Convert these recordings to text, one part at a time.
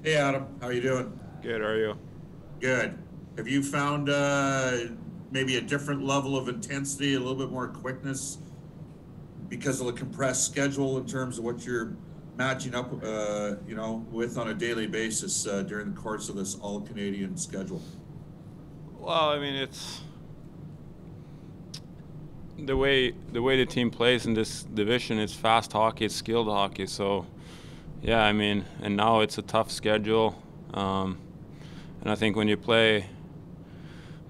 Hey Adam, how you doing? Good, are you? Good. Have you found maybe a different level of intensity, a little bit more quickness because of the compressed schedule in terms of what you're matching up, with on a daily basis during the course of this all Canadian schedule? Well, I mean, it's the way the team plays in this division. It's fast hockey, it's skilled hockey. So, yeah, I mean, and now it's a tough schedule, and I think when you play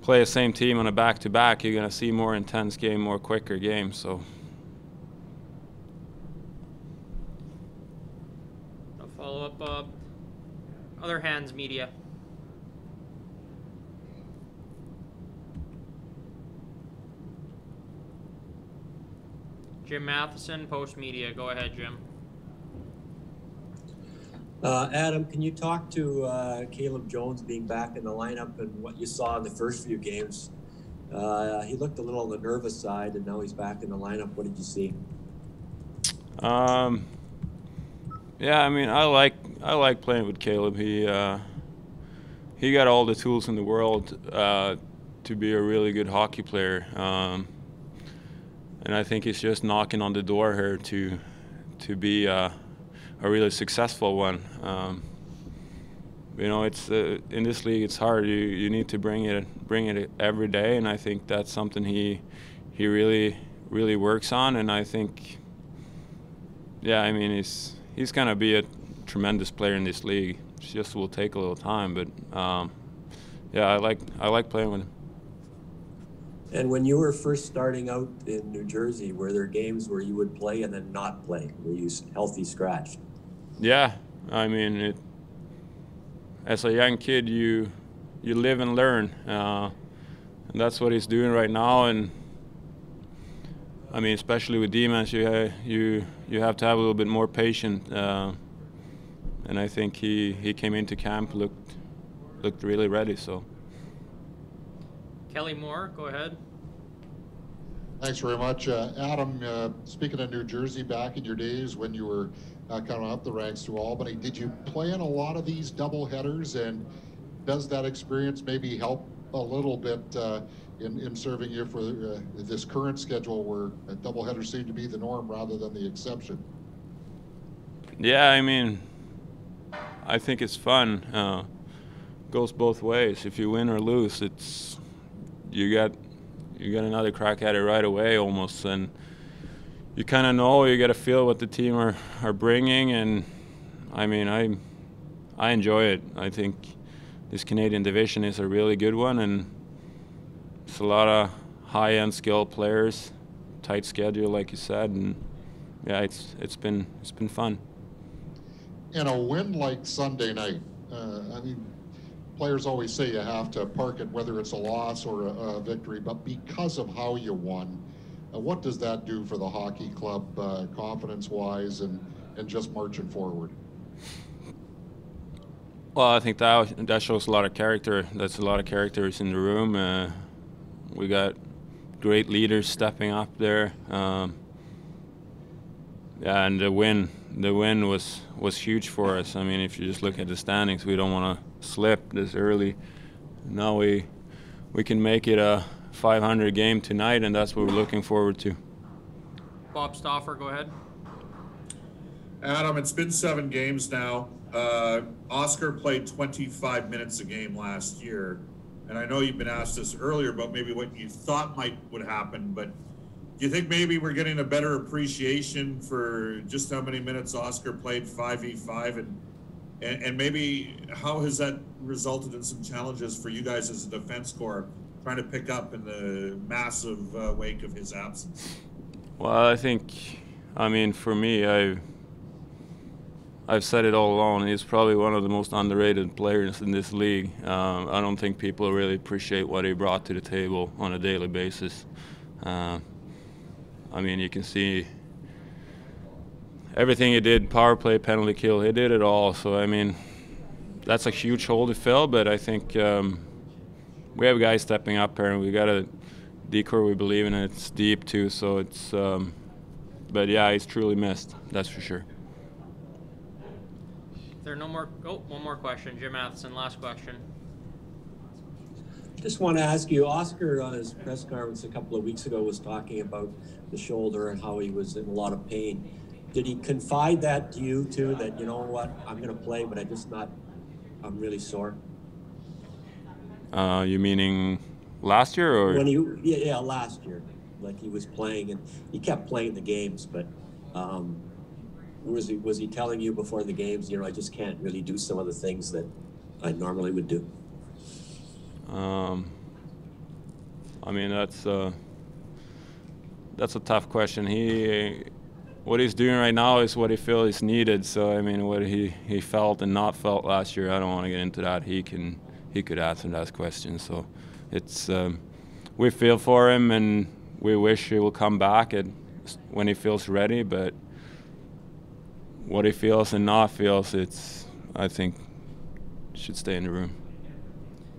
the same team on a back-to-back, you're gonna see more intense game, more quicker game. So, A follow up. Other hands media. Jim Matheson, Post Media. Go ahead, Jim. Adam, can you talk to Caleb Jones being back in the lineup and what you saw in the first few games? He looked a little on the nervous side, and now he's back in the lineup. What did you see? um, yeah, I mean, I like playing with Caleb. He got all the tools in the world to be a really good hockey player. And I think he's just knocking on the door here to be a really successful one. It's in this league it's hard. You need to bring it every day, and I think that's something he really works on. And I think, yeah, I mean he's gonna be a tremendous player in this league. It just will take a little time, but yeah, I like playing with him. And when you were first starting out in New Jersey, were there games where you would play and then not play? Were you healthy scratched? Yeah, I mean, as a young kid, you live and learn, and that's what he's doing right now. And I mean, especially with demons, you have to have a little bit more patience. And I think he came into camp looked really ready. So. Kelly Moore, go ahead. Thanks very much. Adam, speaking of New Jersey, back in your days when you were coming up the ranks through Albany, did you play in a lot of these double headers, and does that experience maybe help a little bit in serving you for this current schedule where double headers seem to be the norm rather than the exception? Yeah, I mean, I think it's fun. Goes both ways. If you win or lose, you got another crack at it right away almost, and you kind of know, you got to feel what the team are bringing. And I mean, I enjoy it. I think this Canadian division is a really good one, and it's a lot of high-end skilled players, tight schedule like you said, and yeah, it's been fun. In a win like Sunday night, I mean, players always say you have to park it whether it's a loss or a victory, but because of how you won, what does that do for the hockey club confidence-wise and just marching forward? Well, I think that shows a lot of character. That's a lot of characters in the room. We got great leaders stepping up there. Yeah, and the win was huge for us. I mean, if you just look at the standings, we don't want to slip this early. Now we can make it a 500 game tonight, and that's what we're looking forward to. Bob Stauffer, go ahead. Adam, it's been 7 games now. Oscar played 25 minutes a game last year, and I know you've been asked this earlier about maybe what you thought would happen, but do you think maybe we're getting a better appreciation for just how many minutes Oscar played 5v5, and maybe how has that resulted in some challenges for you guys as a defense corps trying to pick up in the massive wake of his absence? Well, I mean, for me, I've said it all along. He's probably one of the most underrated players in this league. I don't think people really appreciate what he brought to the table on a daily basis. I mean, you can see everything he did, power play, penalty kill, he did it all. So, I mean, that's a huge hole to fill, but I think we have guys stepping up here, and we got a decor we believe in, and it's deep too, so it's but yeah, he's truly missed, that's for sure. there are no more, one more question. Jim Matheson, last question. Just want to ask you, Oscar on his press conference a couple of weeks ago was talking about the shoulder and how he was in a lot of pain. Did he confide that to you too, that, you know what, I'm going to play, but I'm really sore? You meaning last year or? Yeah, last year. Like he was playing and he kept playing the games, but was he telling you before the games, you know, I just can't really do some of the things that I normally would do? I mean, that's a tough question. What he's doing right now is what he feels is needed. So I mean, what he felt and not felt last year, I don't want to get into that. He could answer that question. So it's we feel for him and we wish he will come back when he feels ready. But what he feels and not feels, I think should stay in the room.